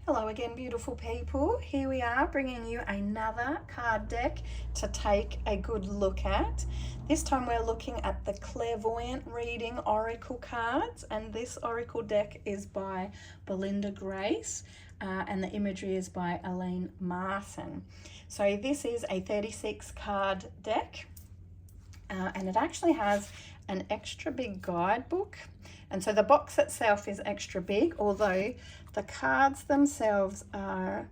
Hello again, beautiful people. Here we are bringing you another card deck to take a good look at. This time we're looking at the Clairvoyant Reading Oracle cards, and this Oracle deck is by Belinda Grace and the imagery is by Elaine Martin. So this is a 36 card deck and it actually has an extra big guidebook. And so the box itself is extra big, although the cards themselves are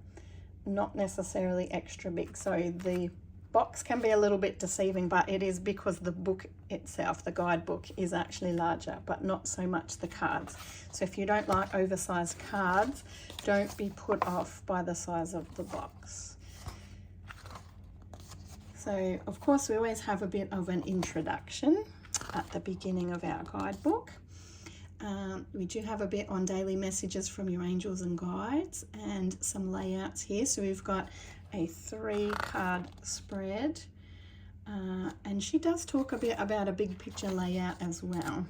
not necessarily extra big. So the box can be a little bit deceiving, but it is because the book itself, the guidebook, is actually larger, but not so much the cards. So if you don't like oversized cards, don't be put off by the size of the box. So of course we always have a bit of an introduction at the beginning of our guidebook. We do have a bit on daily messages from your angels and guides and some layouts here. So we've got a 3-card spread and she does talk a bit about a big picture layout as well.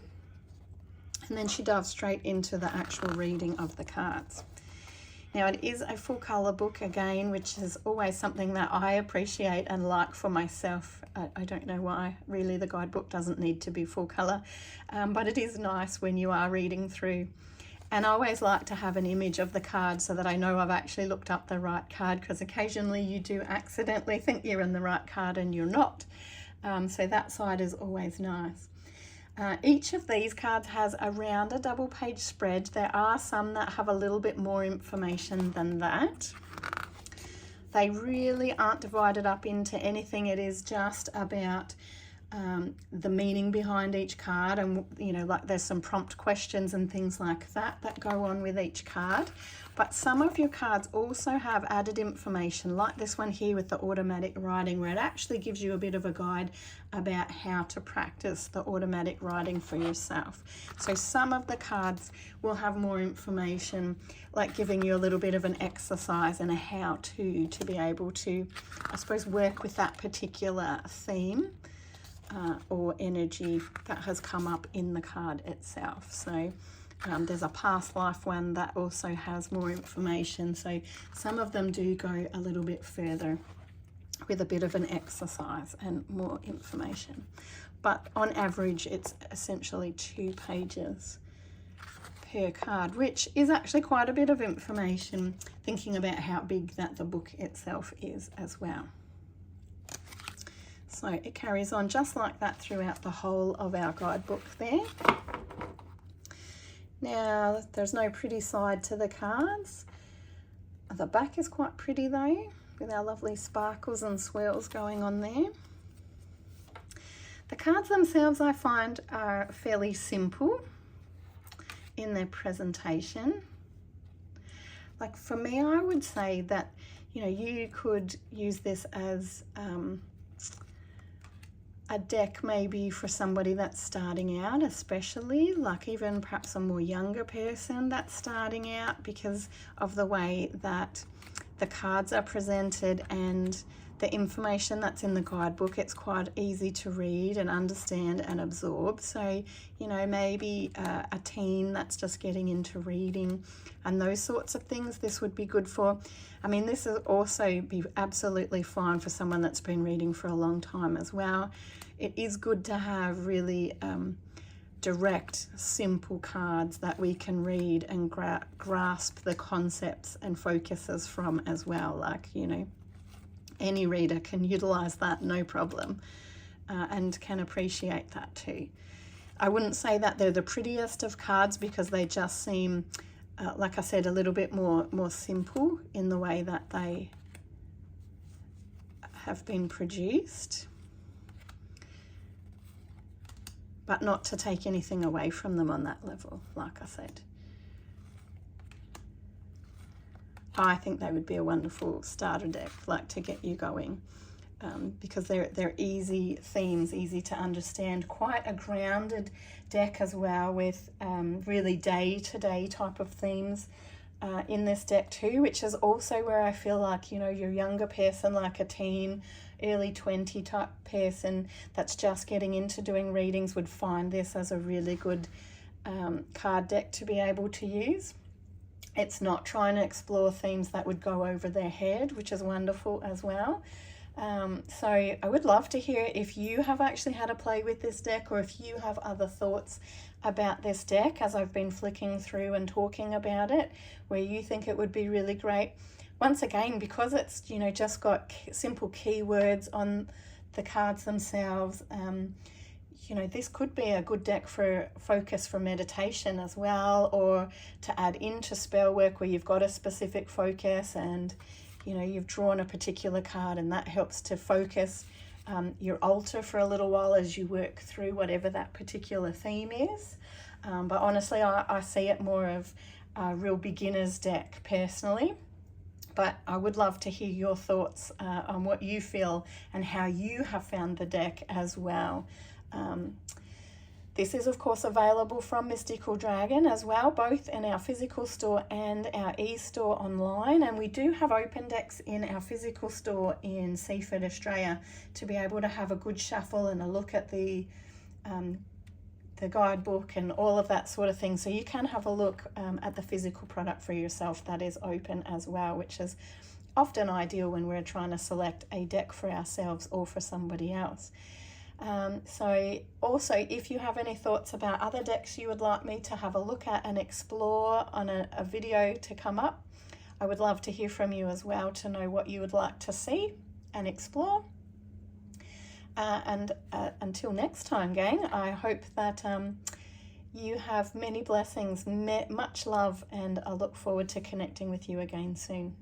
And then she dives straight into the actual reading of the cards. Now it is a full colour book again, which is always something that I appreciate and like for myself. I don't know why, really the guidebook doesn't need to be full colour, but it is nice when you are reading through. And I always like to have an image of the card so that I know I've actually looked up the right card, because occasionally you do accidentally think you're in the right card and you're not. So that side is always nice. Each of these cards has around a double page spread. There are some that have a little bit more information than that. They really aren't divided up into anything. It is just about the meaning behind each card, and you know, like there's some prompt questions and things like that that go on with each card. But some of your cards also have added information, like this one here with the automatic writing, where it actually gives you a bit of a guide about how to practice the automatic writing for yourself. So some of the cards will have more information, like giving you a little bit of an exercise and a how-to be able to, I suppose, work with that particular theme or energy that has come up in the card itself. So there's a past life one that also has more information. So some of them do go a little bit further with a bit of an exercise and more information. But on average, it's essentially 2 pages per card, which is actually quite a bit of information, thinking about how big that the book itself is as well. So it carries on just like that throughout the whole of our guidebook there. Now, there's no pretty side to the cards. The back is quite pretty though, with our lovely sparkles and swirls going on there. The cards themselves, I find, are fairly simple in their presentation. Like for me, I would say that, you know, you could use this as a deck maybe for somebody that's starting out, especially like even perhaps a more younger person that's starting out, because of the way that the cards are presented and the information that's in the guidebook. It's quite easy to read and understand and absorb. So, you know, maybe a teen that's just getting into reading and those sorts of things, this would be good for. I mean, this would also be absolutely fine for someone that's been reading for a long time as well. It is good to have really direct, simple cards that we can read and grasp the concepts and focuses from as well. Like, you know, any reader can utilize that, no problem, and can appreciate that too. I wouldn't say that they're the prettiest of cards, because they just seem, like I said, a little bit more simple in the way that they have been produced, but not to take anything away from them on that level, like I said. I think they would be a wonderful starter deck, like to get you going, because they're easy themes, easy to understand, quite a grounded deck as well, with really day-to-day type of themes in this deck too, which is also where I feel like, you know, your younger person, like a teen, early 20 type person that's just getting into doing readings, would find this as a really good card deck to be able to use. It's not trying to explore themes that would go over their head, which is wonderful as well. So I would love to hear if you have actually had a play with this deck, or if you have other thoughts about this deck as I've been flicking through and talking about it, where you think it would be really great. Once again, because it's, you know, just got simple keywords on the cards themselves, you know, this could be a good deck for focus for meditation as well, or to add into spell work where you've got a specific focus and, you know, you've drawn a particular card, and that helps to focus your altar for a little while as you work through whatever that particular theme is. But honestly, I see it more of a real beginner's deck personally. But I would love to hear your thoughts on what you feel and how you have found the deck as well. This is, of course, available from Mystical Dragon as well, both in our physical store and our e-store online. And we do have open decks in our physical store in Seaford, Australia, to be able to have a good shuffle and a look at the guidebook and all of that sort of thing. So you can have a look at the physical product for yourself that is open as well, which is often ideal when we're trying to select a deck for ourselves or for somebody else. So also, if you have any thoughts about other decks you would like me to have a look at and explore on a video to come up, I would love to hear from you as well, to know what you would like to see and explore. And until next time, gang, I hope that you have many blessings, much love, and I look forward to connecting with you again soon.